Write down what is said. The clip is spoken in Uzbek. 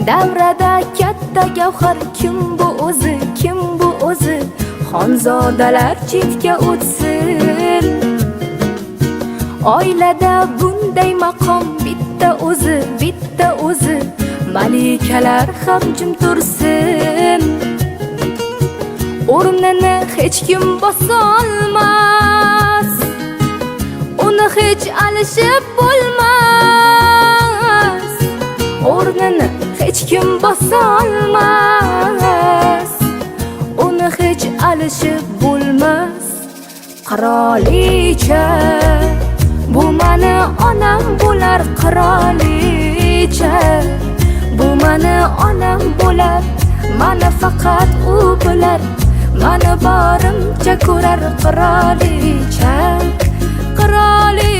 Davrada katta gavhar kim bu o'zi, kim bu o'zi? Xonzodalar chetga o'tsin. Oilada bunday maqom bitta o'zi, bitta o'zi. Malikalar ham jim tursin. O'rnini hech kim bosolmas, uni hech alishib bo'lmas. O'rnini hech kim bosolmas, uni hech alishib bo'lmas. Qirolicha, bu mani onam bo'lar. Qirolicha, bu mani onam bo'lar. Mani faqat u bilar, mani borimcha ko'rar. Qirolicha, qirolicha.